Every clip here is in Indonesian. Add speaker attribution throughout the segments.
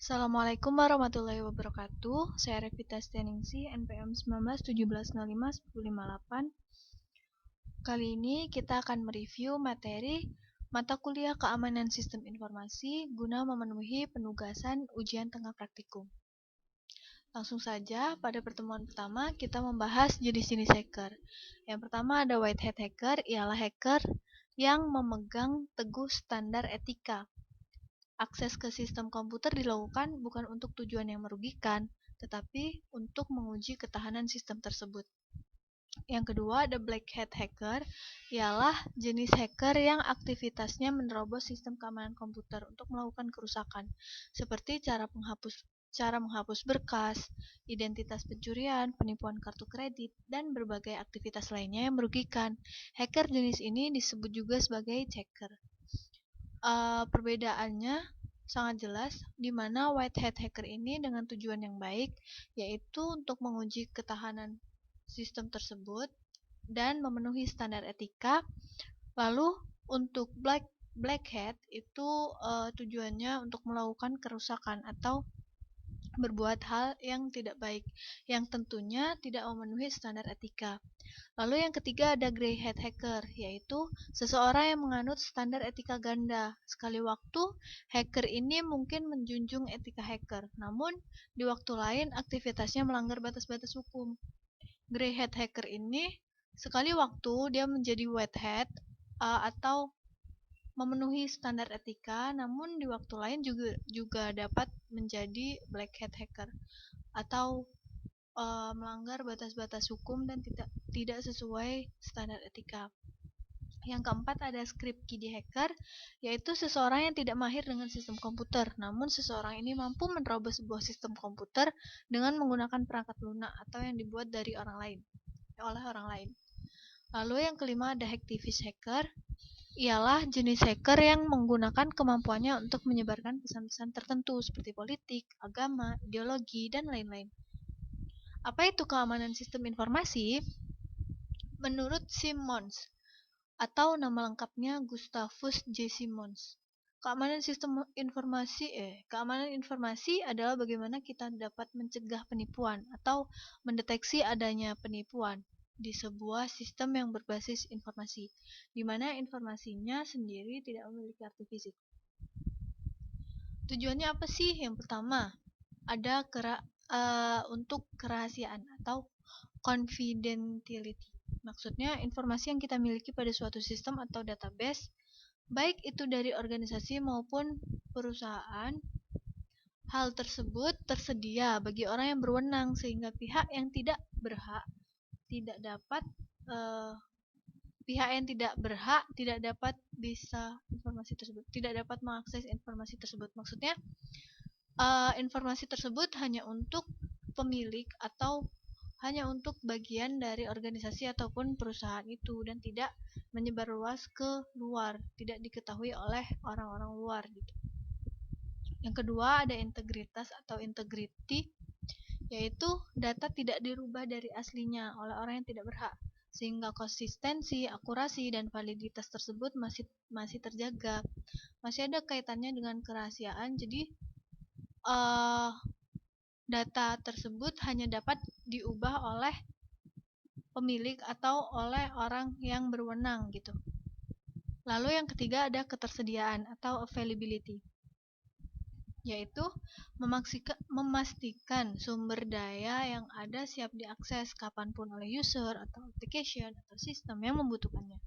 Speaker 1: Assalamualaikum warahmatullahi wabarakatuh. Saya Revita Steningsi, NPM 1917051058. Kali ini kita akan mereview materi mata kuliah Keamanan Sistem Informasi guna memenuhi penugasan ujian tengah praktikum. Langsung saja, pada pertemuan pertama kita membahas jenis-jenis hacker. Yang pertama ada white hat hacker, ialah hacker yang memegang teguh standar etika. Akses ke sistem komputer dilakukan bukan untuk tujuan yang merugikan, tetapi untuk menguji ketahanan sistem tersebut. Yang kedua, ada black hat hacker, ialah jenis hacker yang aktivitasnya menerobos sistem keamanan komputer untuk melakukan kerusakan, seperti cara menghapus berkas, identitas pencurian, penipuan kartu kredit, dan berbagai aktivitas lainnya yang merugikan. Hacker jenis ini disebut juga sebagai checker. Perbedaannya sangat jelas, di mana white hat hacker ini dengan tujuan yang baik, yaitu untuk menguji ketahanan sistem tersebut dan memenuhi standar etika. Lalu untuk black hat itu tujuannya untuk melakukan kerusakan atau berbuat hal yang tidak baik, yang tentunya tidak memenuhi standar etika. Lalu yang ketiga ada grey hat hacker, yaitu seseorang yang menganut standar etika ganda. Sekali waktu, hacker ini mungkin menjunjung etika hacker, namun di waktu lain aktivitasnya melanggar batas-batas hukum. Grey hat hacker ini sekali waktu dia menjadi white hat atau memenuhi standar etika, namun di waktu lain juga dapat menjadi black hat hacker atau melanggar batas-batas hukum dan tidak sesuai standar etika. Yang keempat ada script kiddie hacker, yaitu seseorang yang tidak mahir dengan sistem komputer, namun seseorang ini mampu menerobos sebuah sistem komputer dengan menggunakan perangkat lunak atau yang dibuat dari oleh orang lain. Lalu yang kelima ada hacktivist hacker, ialah jenis hacker yang menggunakan kemampuannya untuk menyebarkan pesan-pesan tertentu seperti politik, agama, ideologi, dan lain-lain. Apa itu keamanan sistem informasi? Menurut Simmons, atau nama lengkapnya Gustavus J. Simmons, keamanan informasi adalah bagaimana kita dapat mencegah penipuan atau mendeteksi adanya penipuan di sebuah sistem yang berbasis informasi, di mana informasinya sendiri tidak memiliki arti fisik. Tujuannya apa sih? Yang pertama, ada untuk kerahasiaan atau confidentiality. Maksudnya, informasi yang kita miliki pada suatu sistem atau database, baik itu dari organisasi maupun perusahaan, hal tersebut tersedia bagi orang yang berwenang, sehingga pihak yang tidak berhak tidak dapat mengakses informasi tersebut. Maksudnya, informasi tersebut hanya untuk pemilik atau hanya untuk bagian dari organisasi ataupun perusahaan itu dan tidak menyebar luas ke luar, tidak diketahui oleh orang-orang luar gitu. Yang kedua ada integritas atau integrity, yaitu data tidak dirubah dari aslinya oleh orang yang tidak berhak, sehingga konsistensi, akurasi, dan validitas tersebut masih terjaga. Masih ada kaitannya dengan kerahasiaan, jadi data tersebut hanya dapat diubah oleh pemilik atau oleh orang yang berwenang gitu. Lalu yang ketiga ada ketersediaan atau availability, yaitu memastikan sumber daya yang ada siap diakses kapanpun oleh user atau application atau sistem yang membutuhkannya.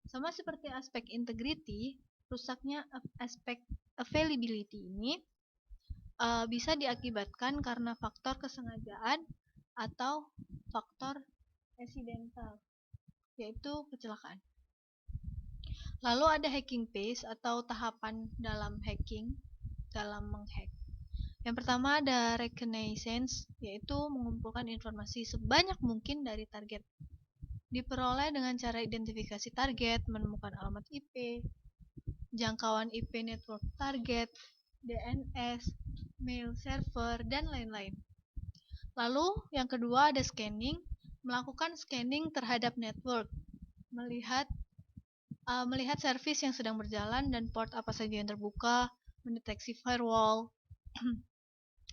Speaker 1: Sama seperti aspek integrity, rusaknya aspek availability ini bisa diakibatkan karena faktor kesengajaan atau faktor accidental, yaitu kecelakaan. Lalu ada hacking phase atau tahapan dalam menghack. Yang pertama ada reconnaissance, yaitu mengumpulkan informasi sebanyak mungkin dari target. Diperoleh dengan cara identifikasi target, menemukan alamat IP, jangkauan IP network target, DNS, mail server, dan lain-lain. Lalu yang kedua ada scanning, melakukan scanning terhadap network, melihat service yang sedang berjalan dan port apa saja yang terbuka, mendeteksi firewall,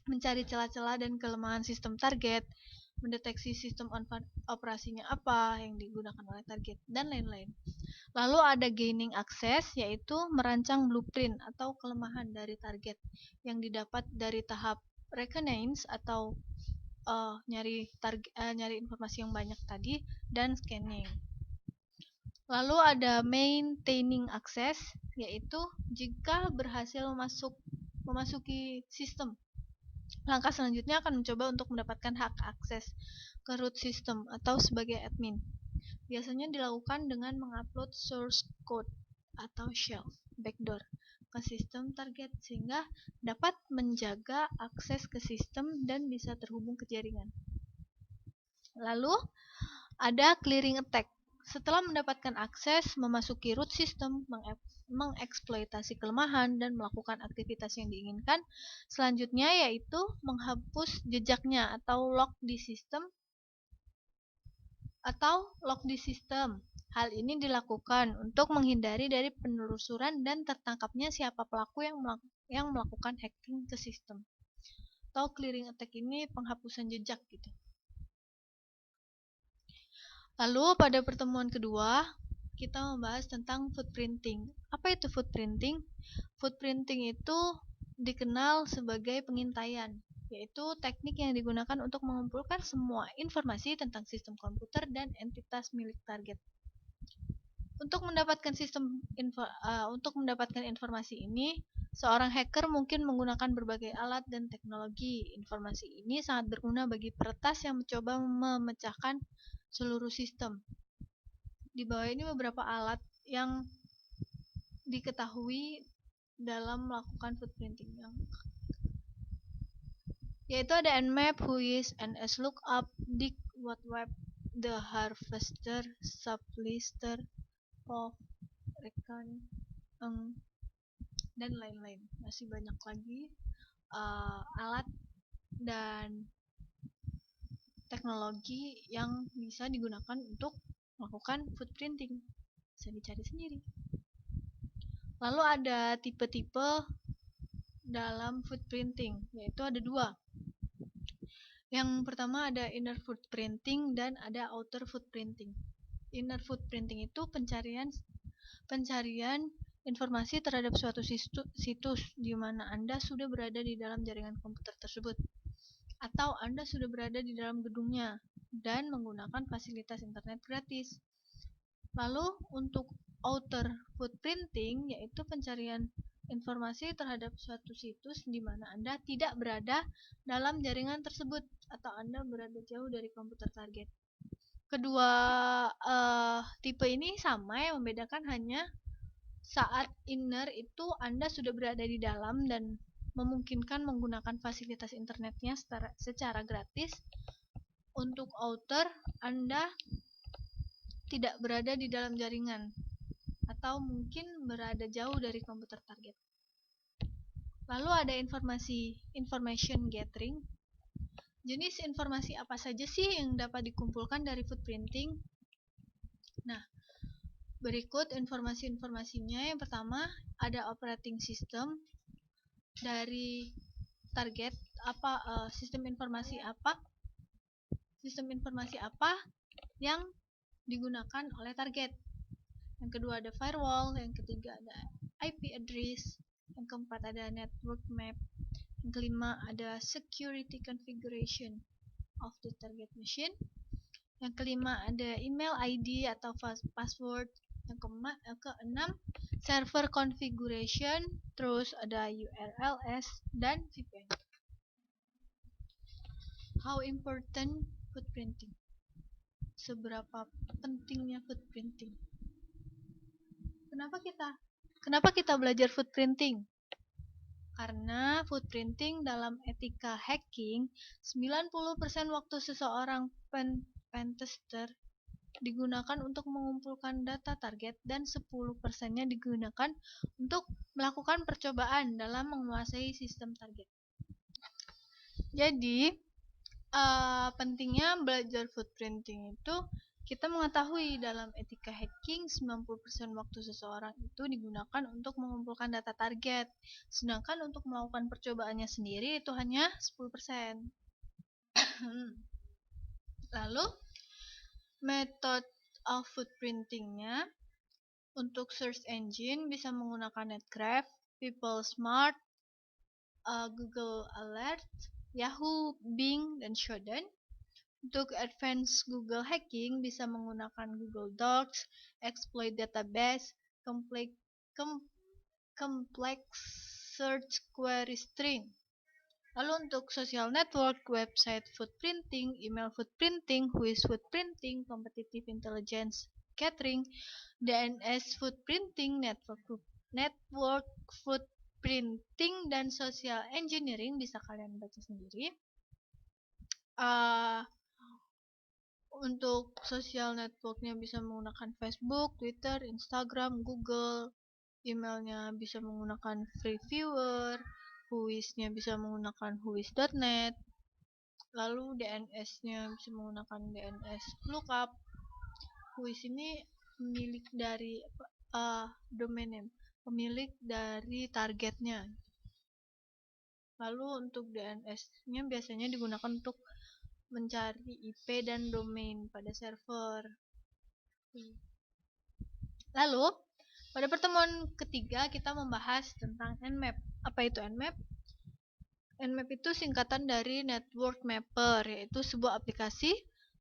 Speaker 1: mencari celah-celah dan kelemahan sistem target, mendeteksi sistem operasinya apa yang digunakan oleh target, dan lain-lain. Lalu ada gaining access, yaitu merancang blueprint atau kelemahan dari target yang didapat dari tahap reconnaissance atau nyari informasi yang banyak tadi, dan scanning. Lalu ada maintaining access, yaitu jika berhasil memasuki sistem. Langkah selanjutnya akan mencoba untuk mendapatkan hak akses ke root system atau sebagai admin. Biasanya dilakukan dengan mengupload source code atau shell backdoor ke sistem target sehingga dapat menjaga akses ke sistem dan bisa terhubung ke jaringan. Lalu ada clearing attack. Setelah mendapatkan akses memasuki root system, mengeksploitasi kelemahan dan melakukan aktivitas yang diinginkan, selanjutnya yaitu menghapus jejaknya atau log di sistem. Hal ini dilakukan untuk menghindari dari penelusuran dan tertangkapnya siapa pelaku yang melakukan hacking ke sistem. Atau clearing attack ini penghapusan jejak gitu. Lalu pada pertemuan kedua, kita membahas tentang footprinting. Apa itu footprinting? Footprinting itu dikenal sebagai pengintaian, yaitu teknik yang digunakan untuk mengumpulkan semua informasi tentang sistem komputer dan entitas milik target. Untuk mendapatkan informasi ini, seorang hacker mungkin menggunakan berbagai alat dan teknologi. Informasi ini sangat berguna bagi peretas yang mencoba memecahkan seluruh sistem. Di bawah ini beberapa alat yang diketahui dalam melakukan footprinting, yaitu ada Nmap, Whois, NSLOOKUP, Dig, WhatWeb, The Harvester, Sublister, POV, Recon, dan lain-lain. Masih banyak lagi alat dan teknologi yang bisa digunakan untuk melakukan footprinting. Bisa dicari sendiri. Lalu ada tipe-tipe dalam footprinting, yaitu ada dua. Yang pertama ada inner footprinting dan ada outer footprinting. Inner footprinting itu pencarian informasi terhadap suatu situs di mana Anda sudah berada di dalam jaringan komputer tersebut, atau Anda sudah berada di dalam gedungnya dan menggunakan fasilitas internet gratis. Lalu untuk outer footprinting, yaitu pencarian informasi terhadap suatu situs di mana Anda tidak berada dalam jaringan tersebut atau Anda berada jauh dari komputer target. Kedua tipe ini sama, yang membedakan hanya saat inner itu Anda sudah berada di dalam dan memungkinkan menggunakan fasilitas internetnya secara gratis. Untuk outer, Anda tidak berada di dalam jaringan atau mungkin berada jauh dari komputer target. Lalu ada information gathering. Jenis informasi apa saja sih yang dapat dikumpulkan dari footprinting? Nah, berikut informasi-informasinya. Yang pertama, ada operating system dari target, sistem informasi apa yang digunakan oleh target. Yang kedua ada firewall, yang ketiga ada IP address, yang keempat ada network map, yang kelima ada security configuration of the target machine, yang kelima ada email ID atau password, yang keenam server configuration, terus ada URLs dan VPN. How important footprinting? Seberapa pentingnya footprinting? Kenapa kita belajar footprinting? Karena footprinting dalam etika hacking, 90% waktu seseorang pentester digunakan untuk mengumpulkan data target dan 10%-nya digunakan untuk melakukan percobaan dalam menguasai sistem target. Jadi, pentingnya belajar footprinting itu Kita mengetahui dalam etika hacking 90% waktu seseorang itu digunakan untuk mengumpulkan data target, sedangkan untuk melakukan percobaannya sendiri itu hanya 10%. Lalu metode footprintingnya untuk search engine bisa menggunakan Netgraph, PeopleSmart, Google Alert, Yahoo, Bing, dan Shodan. Untuk advance Google hacking bisa menggunakan Google Docs, exploit database, complex search query string. Lalu untuk social network, website footprinting, email footprinting, whois footprinting, competitive intelligence gathering, DNS footprinting, network footprinting, dan social engineering bisa kalian baca sendiri. Untuk social networknya bisa menggunakan Facebook, Twitter, Instagram, Google. Emailnya bisa menggunakan Freeviewer. Whois-nya bisa menggunakan whois.net. Lalu DNS-nya bisa menggunakan DNS lookup. Whois ini pemilik dari domain name, pemilik dari targetnya. Lalu untuk DNS-nya biasanya digunakan untuk mencari IP dan domain pada server. Lalu, pada pertemuan ketiga kita membahas tentang Nmap. Apa itu Nmap? Nmap itu singkatan dari Network Mapper, yaitu sebuah aplikasi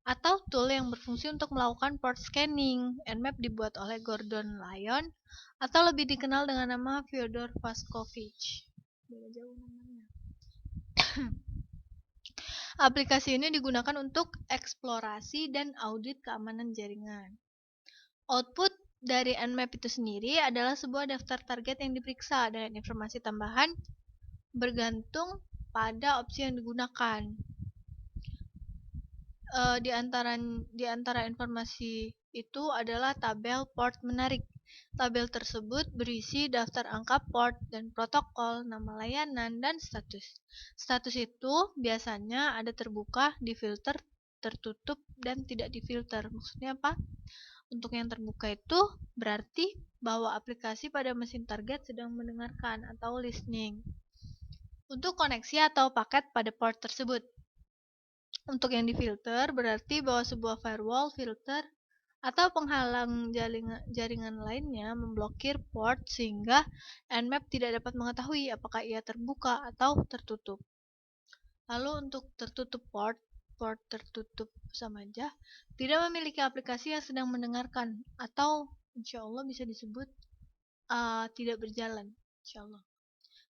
Speaker 1: atau tool yang berfungsi untuk melakukan port scanning. Nmap dibuat oleh Gordon Lyon atau lebih dikenal dengan nama Fyodor Vaskovich. Beda jauh namanya. Aplikasi ini digunakan untuk eksplorasi dan audit keamanan jaringan. Output dari Nmap itu sendiri adalah sebuah daftar target yang diperiksa dengan informasi tambahan bergantung pada opsi yang digunakan. Di antara informasi itu adalah tabel port menarik. Tabel tersebut berisi daftar angka port dan protokol, nama layanan, dan status. Status itu biasanya ada terbuka, difilter, tertutup, dan tidak difilter. Maksudnya apa? Untuk yang terbuka itu berarti bahwa aplikasi pada mesin target sedang mendengarkan atau listening. Untuk koneksi atau paket pada port tersebut. Untuk yang difilter berarti bahwa sebuah firewall, filter, atau penghalang jaringan lainnya memblokir port sehingga Nmap tidak dapat mengetahui apakah ia terbuka atau tertutup. Lalu untuk tertutup port tertutup sama aja, tidak memiliki aplikasi yang sedang mendengarkan atau insya Allah bisa disebut tidak berjalan, insya Allah.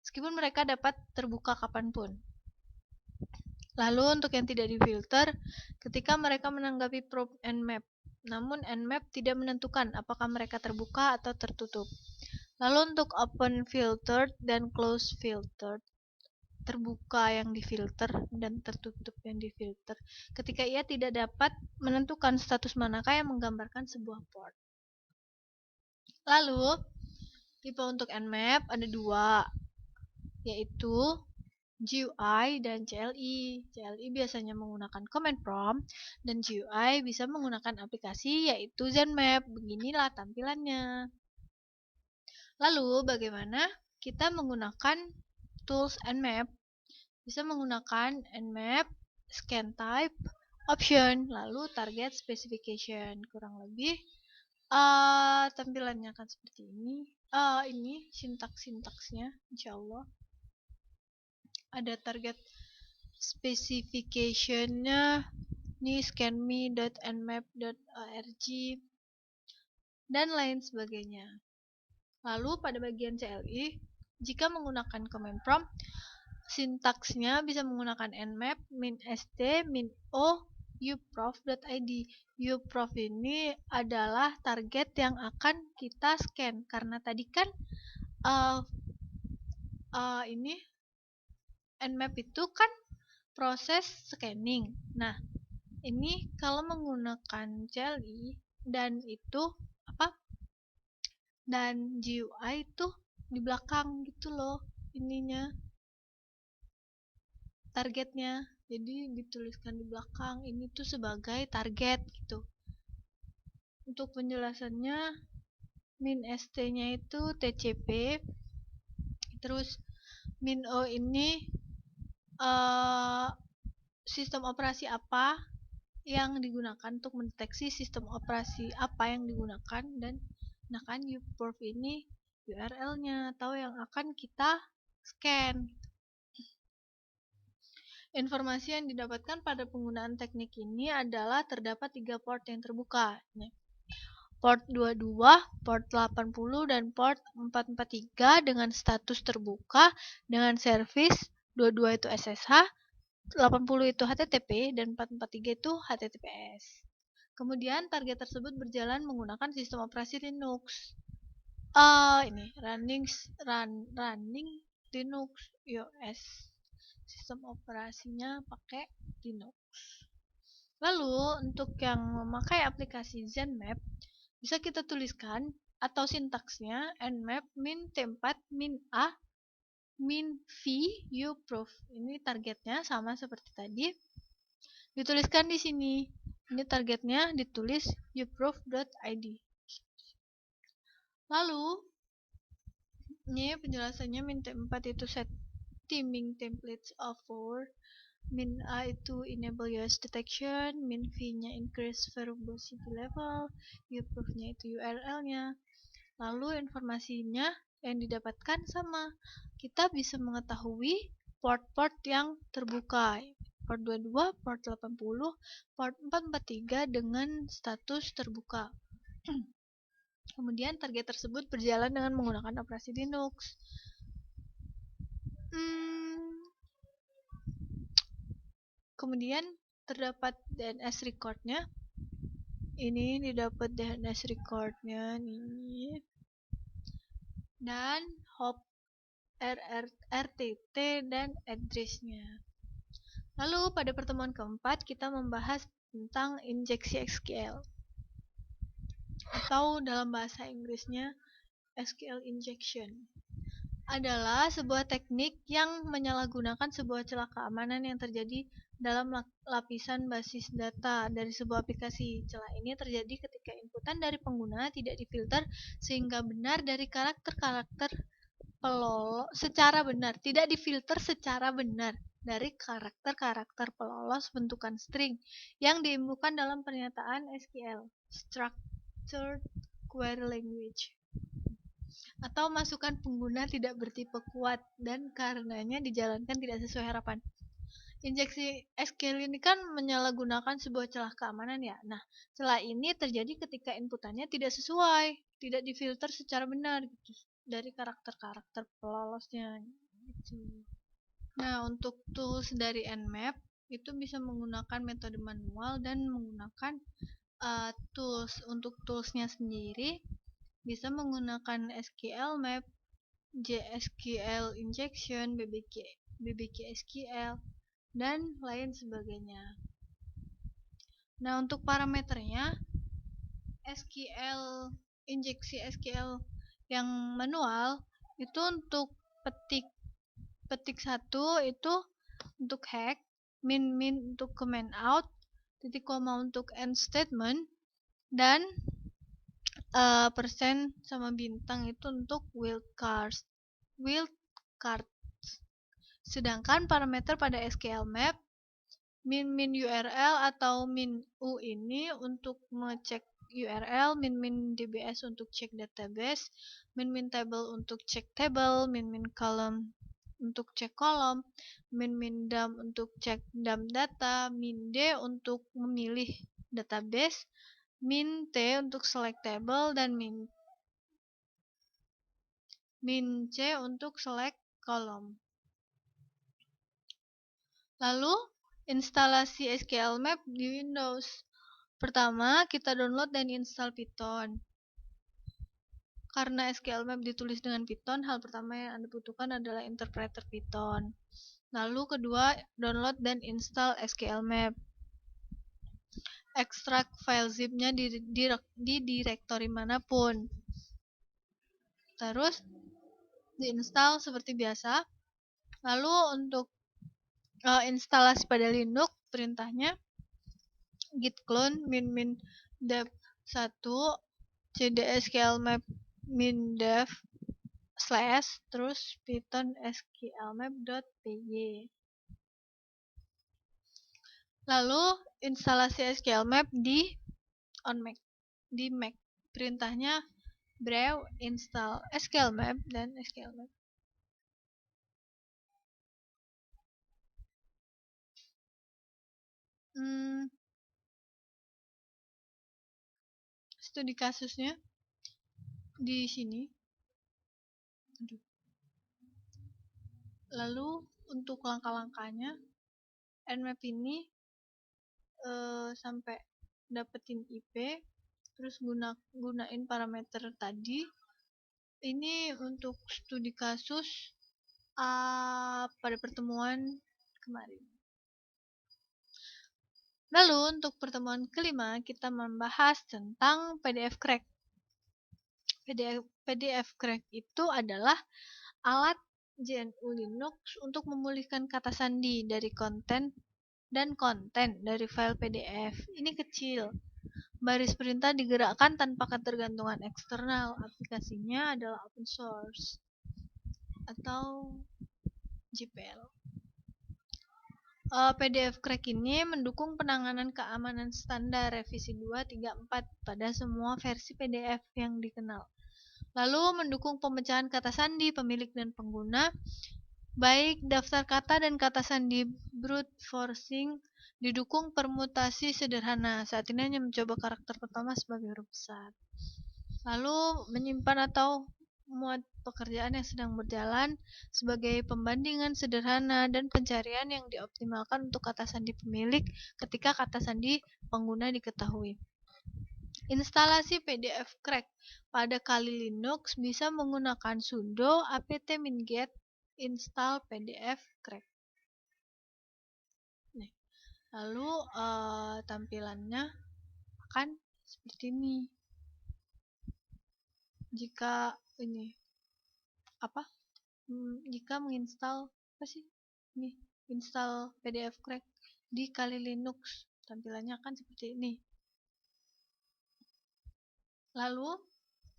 Speaker 1: Meskipun mereka dapat terbuka kapanpun. Lalu untuk yang tidak difilter, ketika mereka menanggapi probe Nmap, namun Nmap tidak menentukan apakah mereka terbuka atau tertutup. Lalu untuk open filtered dan close filtered, terbuka yang difilter dan tertutup yang difilter, ketika ia tidak dapat menentukan status manakah yang menggambarkan sebuah port. Lalu, tipe untuk Nmap ada dua, yaitu GUI dan CLI. CLI biasanya menggunakan command prompt dan GUI bisa menggunakan aplikasi yaitu ZenMap. Beginilah tampilannya. Lalu bagaimana kita menggunakan tools Nmap? Bisa menggunakan Nmap, scan type, option, lalu target specification. Kurang lebih tampilannya akan seperti ini. Ini sintaks-sintaksnya insyaallah. Ada target specification-nya, ini scanme.nmap.org dan lain sebagainya. Lalu pada bagian CLI, jika menggunakan command prompt, sintaksnya bisa menggunakan nmap, min-st, min-o, uprof.id. Uprof ini adalah target yang akan kita scan karena tadi kan ini Nmap itu kan proses scanning. Nah, ini kalau menggunakan CLI dan itu dan GUI itu di belakang gitu loh ininya targetnya. Jadi dituliskan di belakang ini tuh sebagai target gitu. Untuk penjelasannya, min_st-nya itu TCP, terus min_o ini sistem operasi apa yang digunakan untuk mendeteksi sistem operasi apa yang digunakan, dan nah kan uProof ini URL-nya atau yang akan kita scan. Informasi yang didapatkan pada penggunaan teknik ini adalah terdapat 3 port yang terbuka. Port 22, port 80, dan port 443 dengan status terbuka dengan service 22 itu SSH, 80 itu HTTP, dan 443 itu HTTPS. Kemudian target tersebut berjalan menggunakan sistem operasi Linux. Ini running Linux OS. Sistem operasinya pakai Linux. Lalu untuk yang memakai aplikasi ZenMap bisa kita tuliskan atau sintaksnya nmap min t4 min a min v uProof. Ini targetnya sama seperti tadi. Dituliskan di sini. Ini targetnya ditulis uProof.id. Lalu ini penjelasannya min t4 itu set theming templates of for, min a itu enable US detection, min v-nya increase verbosity level, uProof-nya itu URL-nya. Lalu informasinya yang didapatkan sama. Kita bisa mengetahui port-port yang terbuka. Port 22, port 80, port 443 dengan status terbuka. Kemudian target tersebut berjalan dengan menggunakan operasi Linux. Kemudian terdapat DNS record-nya. Ini didapat DNS record-nya nih. Dan hop RTT dan address-nya. Lalu pada pertemuan keempat kita membahas tentang injeksi SQL, atau dalam bahasa Inggrisnya SQL injection. Adalah sebuah teknik yang menyalahgunakan sebuah celah keamanan yang terjadi dalam lapisan basis data dari sebuah aplikasi. Celah ini terjadi ketika inputan dari pengguna tidak difilter sehingga benar dari karakter-karakter pelolos secara benar, tidak difilter secara benar dari karakter-karakter pelolos bentukan string yang diinpukan dalam pernyataan SQL, Structured Query Language, atau masukan pengguna tidak bertipe kuat dan karenanya dijalankan tidak sesuai harapan. Injeksi SQL ini kan menyalahgunakan sebuah celah keamanan ya. Nah, celah ini terjadi ketika inputannya tidak sesuai, tidak difilter secara benar gitu dari karakter-karakter pelolosnya gitu. Nah, untuk tools dari Nmap itu bisa menggunakan metode manual dan menggunakan tools. Untuk toolsnya sendiri bisa menggunakan SQL Map, JSQL Injection, BBK SQL, dan lain sebagainya. Nah, untuk parameternya SQL injeksi SQL yang manual itu untuk petik 1 itu untuk hack, min untuk command out, titik koma untuk end statement, dan persen sama bintang itu untuk wildcards. Sedangkan parameter pada SQL Map min URL atau min u ini untuk mengecek URL, min DBS untuk cek database, min table untuk cek table, min column untuk cek kolom, min dam untuk cek dam data, min d untuk memilih database, min t untuk select table, dan min c untuk select kolom. Lalu instalasi SQL Map di Windows. Pertama, kita download dan install Python. Karena SQL Map ditulis dengan Python, hal pertama yang Anda butuhkan adalah interpreter Python. Lalu kedua, download dan install SQL Map. Ekstrak file zip-nya di direktori manapun. Terus diinstal seperti biasa. Lalu untuk instalasi pada Linux, perintahnya git clone min dev 1 cdsqlmap min-dev / terus python sqlmap.py. Lalu instalasi sqlmap di Mac. Perintahnya brew install sqlmap dan sqlmap. Studi kasusnya di sini. Lalu untuk langkah-langkahnya, nmap ini sampai dapetin IP, terus gunain parameter tadi. Ini untuk studi kasus pada pertemuan kemarin. Lalu untuk pertemuan kelima kita membahas tentang PDF-Crack. PDF-Crack itu adalah alat GNU Linux untuk memulihkan kata sandi dari konten dari file PDF. Ini kecil. Baris perintah digerakkan tanpa ketergantungan eksternal. Aplikasinya adalah open source atau GPL. PDF-Crack ini mendukung penanganan keamanan standar revisi 2.3.4 pada semua versi PDF yang dikenal. Lalu mendukung pemecahan kata sandi pemilik dan pengguna, baik daftar kata dan kata sandi brute forcing. Didukung permutasi sederhana. Saat ini hanya mencoba karakter pertama sebagai huruf besar. Lalu menyimpan atau muat pekerjaan yang sedang berjalan sebagai pembandingan sederhana dan pencarian yang dioptimalkan untuk kata sandi pemilik ketika kata sandi pengguna diketahui. Instalasi PDF-Crack pada Kali Linux bisa menggunakan sudo apt-get install PDF-Crack. Lalu tampilannya akan seperti ini. Jika menginstal install PDF-Crack di Kali Linux, tampilannya akan seperti ini. Lalu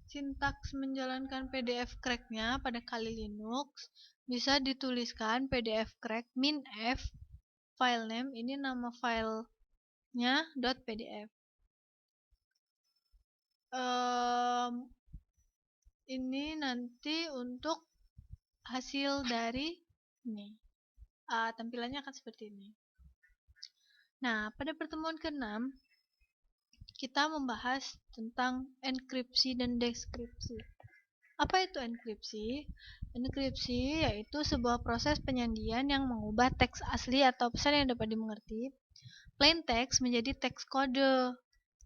Speaker 1: sintaks menjalankan PDF-Crack-nya pada Kali Linux bisa dituliskan PDF-Crack -f filename, ini nama filenya .pdf. Ini nanti untuk hasil dari ini. Tampilannya akan seperti ini. Nah, pada pertemuan ke-6 kita membahas tentang enkripsi dan deskripsi. Apa itu enkripsi? Enkripsi yaitu sebuah proses penyandian yang mengubah teks asli atau pesan yang dapat dimengerti, plain text, menjadi teks kode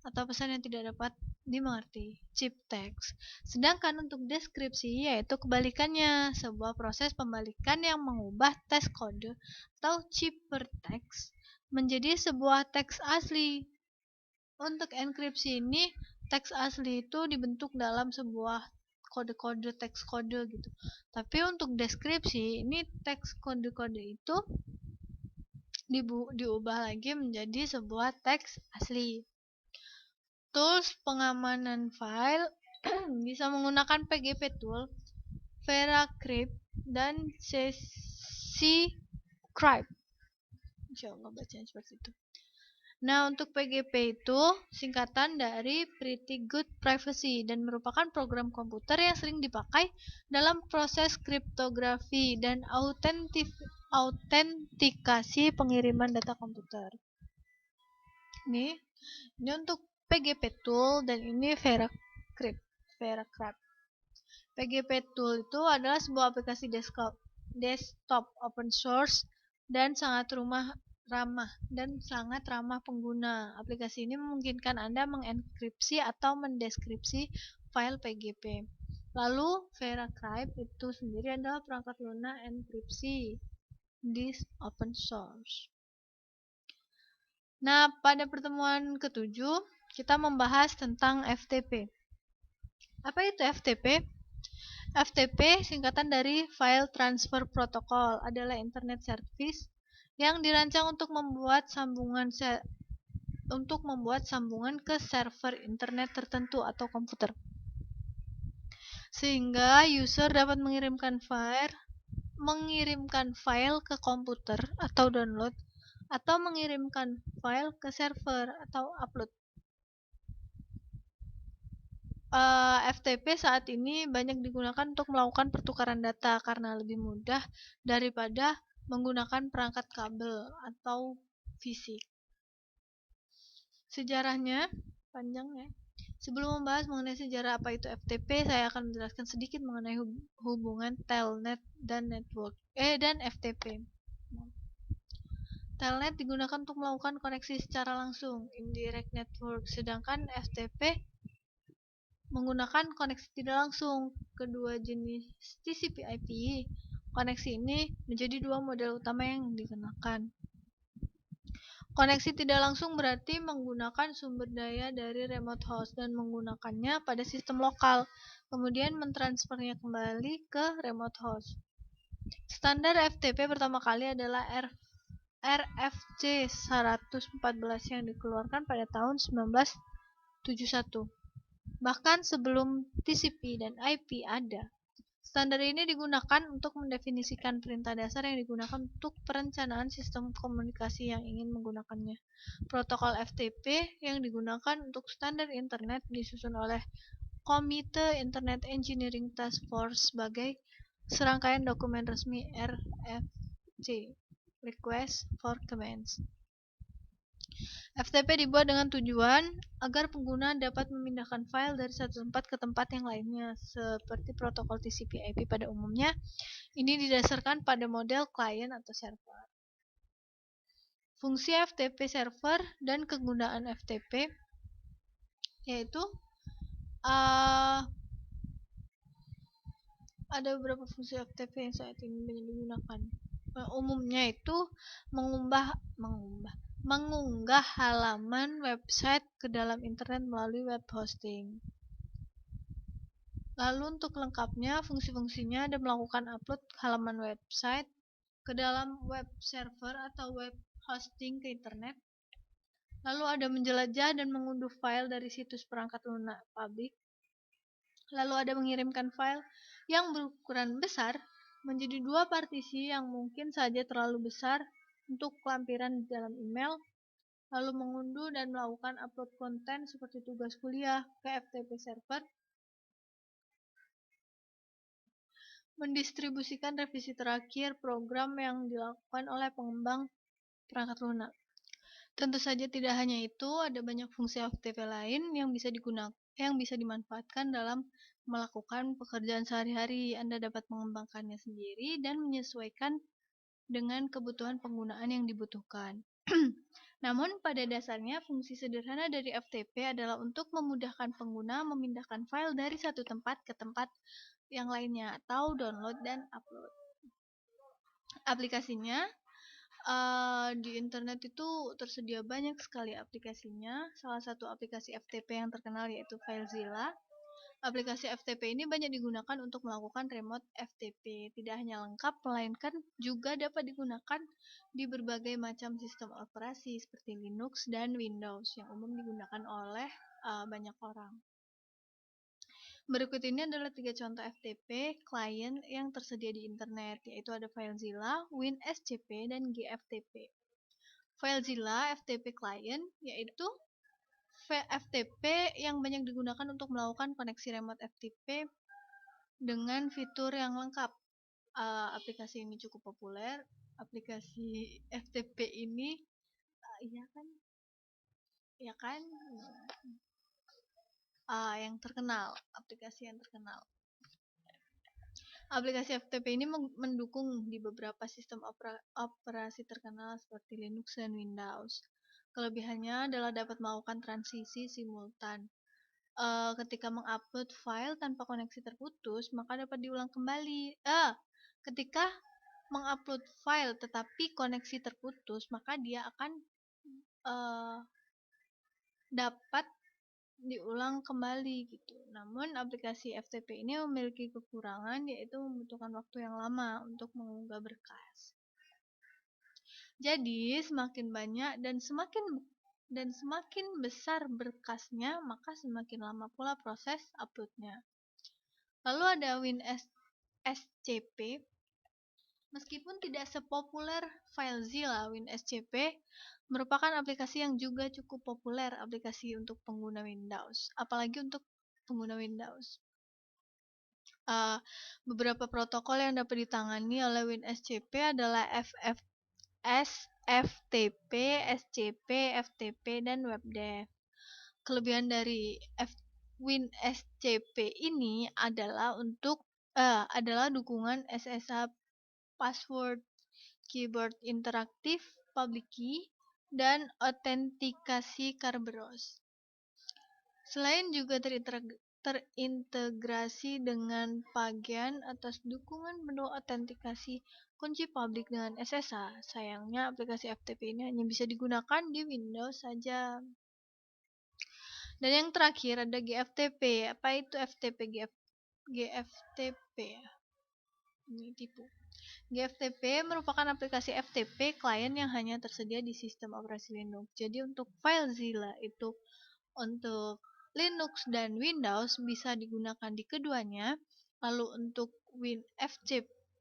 Speaker 1: atau pesan yang tidak dapat dimengerti, chip text. Sedangkan untuk deskripsi yaitu kebalikannya, sebuah proses pembalikan yang mengubah teks kode atau ciphertext menjadi sebuah teks asli. Untuk enkripsi ini, teks asli itu dibentuk dalam sebuah kode-kode teks kode gitu. Tapi untuk deskripsi ini teks kode-kode itu diubah lagi menjadi sebuah teks asli. Tools pengamanan file bisa menggunakan PGP tool, VeraCrypt, dan Ccycrypt. Insyaallah bacanya seperti itu. Nah, untuk PGP itu singkatan dari Pretty Good Privacy dan merupakan program komputer yang sering dipakai dalam proses kriptografi dan autentikasi pengiriman data komputer. Ini untuk PGP tool dan ini VeraCrypt. PGP tool itu adalah sebuah aplikasi desktop open source dan sangat ramah pengguna. Aplikasi ini memungkinkan Anda mengenkripsi atau mendeskripsi file PGP. Lalu VeraCrypt itu sendiri adalah perangkat lunak enkripsi di open source. Nah, pada pertemuan ke-7 kita membahas tentang FTP. Apa itu FTP? FTP singkatan dari File Transfer Protocol, adalah internet service yang dirancang untuk membuat sambungan untuk membuat sambungan ke server internet tertentu atau komputer. Sehingga user dapat mengirimkan file ke komputer atau download, atau mengirimkan file ke server atau upload. FTP saat ini banyak digunakan untuk melakukan pertukaran data karena lebih mudah daripada menggunakan perangkat kabel atau fisik. Sejarahnya panjang ya. Sebelum membahas mengenai sejarah apa itu FTP, saya akan menjelaskan sedikit mengenai hubungan Telnet dan FTP. Telnet digunakan untuk melakukan koneksi secara langsung, indirect network, sedangkan FTP menggunakan koneksi tidak langsung. Kedua jenis TCP/IP koneksi ini menjadi dua model utama yang digunakan. Koneksi tidak langsung berarti menggunakan sumber daya dari remote host dan menggunakannya pada sistem lokal, kemudian mentransfernya kembali ke remote host. Standar FTP pertama kali adalah RFC 114 yang dikeluarkan pada tahun 1971. Bahkan sebelum TCP dan IP ada, standar ini digunakan untuk mendefinisikan perintah dasar yang digunakan untuk perencanaan sistem komunikasi yang ingin menggunakannya. Protokol FTP yang digunakan untuk standar internet disusun oleh Komite Internet Engineering Task Force sebagai serangkaian dokumen resmi RFC, Request for Comments. FTP dibuat dengan tujuan agar pengguna dapat memindahkan file dari satu tempat ke tempat yang lainnya, seperti protokol TCP/IP pada umumnya. Ini didasarkan pada model klien atau server. Fungsi FTP server dan kegunaan FTP yaitu ada beberapa fungsi FTP yang saat ini banyak digunakan. Umumnya itu mengunggah halaman website ke dalam internet melalui web hosting. Lalu untuk lengkapnya, fungsi-fungsinya ada melakukan upload halaman website ke dalam web server atau web hosting ke internet. Lalu ada menjelajah dan mengunduh file dari situs perangkat lunak publik. Lalu ada mengirimkan file yang berukuran besar menjadi dua partisi yang mungkin saja terlalu besar untuk lampiran di dalam email, lalu mengunduh dan melakukan upload konten seperti tugas kuliah ke FTP server, mendistribusikan revisi terakhir program yang dilakukan oleh pengembang perangkat lunak. Tentu saja tidak hanya itu, ada banyak fungsi FTP lain yang bisa dimanfaatkan dalam melakukan pekerjaan sehari-hari. Anda dapat mengembangkannya sendiri dan menyesuaikan dengan kebutuhan penggunaan yang dibutuhkan. Namun pada dasarnya fungsi sederhana dari FTP adalah untuk memudahkan pengguna memindahkan file dari satu tempat ke tempat yang lainnya atau download dan upload. Aplikasinya di internet itu tersedia banyak sekali aplikasinya. Salah satu aplikasi FTP yang terkenal yaitu FileZilla. Aplikasi FTP ini banyak digunakan untuk melakukan remote FTP. Tidak hanya lengkap, melainkan juga dapat digunakan di berbagai macam sistem operasi seperti Linux dan Windows yang umum digunakan oleh banyak orang. Berikut ini adalah 3 contoh FTP klien yang tersedia di internet, yaitu ada FileZilla, WinSCP, dan GFTP. FileZilla FTP klien yaitu FTP yang banyak digunakan untuk melakukan koneksi remote FTP dengan fitur yang lengkap. Aplikasi ini cukup populer. Aplikasi FTP ini, yang terkenal, aplikasi yang terkenal. Aplikasi FTP ini mendukung di beberapa sistem operasi terkenal seperti Linux dan Windows. Kelebihannya adalah dapat melakukan transisi simultan. Ketika mengupload file tanpa koneksi terputus, maka dapat diulang kembali. Ketika mengupload file tetapi koneksi terputus, maka dia akan dapat diulang kembali gitu. Namun aplikasi FTP ini memiliki kekurangan, yaitu membutuhkan waktu yang lama untuk mengunggah berkas. Jadi semakin banyak dan semakin dan semakin besar berkasnya, maka semakin lama pula proses uploadnya. Lalu ada WinSCP. Meskipun tidak sepopuler FileZilla, WinSCP merupakan aplikasi yang juga cukup populer, aplikasi untuk pengguna Windows, apalagi untuk pengguna Windows. Beberapa protokol yang dapat ditangani oleh WinSCP adalah FTP, SCP, FTP, dan WebDev. Kelebihan dari WinSCP ini adalah dukungan SSH, password, keyboard interaktif, public key, dan autentikasi Kerberos. Selain juga terintegrasi dengan Pagian atas dukungan menu autentikasi kunci publik dengan SSH. Sayangnya aplikasi FTP ini hanya bisa digunakan di Windows saja. Dan yang terakhir ada GFTP. Apa itu FTP? GFTP. Ini tipu. GFTP merupakan aplikasi FTP klien yang hanya tersedia di sistem operasi Linux. Jadi untuk FileZilla itu untuk Linux dan Windows bisa digunakan di keduanya. Lalu untuk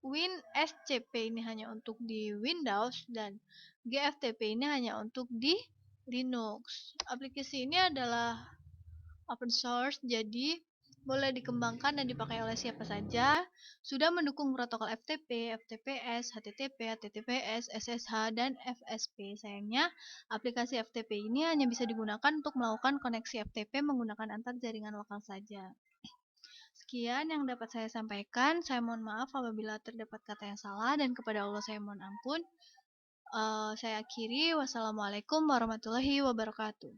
Speaker 1: WinSCP ini hanya untuk di Windows dan GFTP ini hanya untuk di Linux. Aplikasi ini adalah open source, jadi boleh dikembangkan dan dipakai oleh siapa saja. Sudah mendukung protokol FTP, FTPS, HTTP, HTTPS, SSH, dan FSP. Sayangnya, aplikasi FTP ini hanya bisa digunakan untuk melakukan koneksi FTP menggunakan antar jaringan lokal saja. Sekian yang dapat saya sampaikan. Saya mohon maaf apabila terdapat kata yang salah, dan kepada Allah saya mohon ampun. Saya akhiri. Wassalamualaikum warahmatullahi wabarakatuh.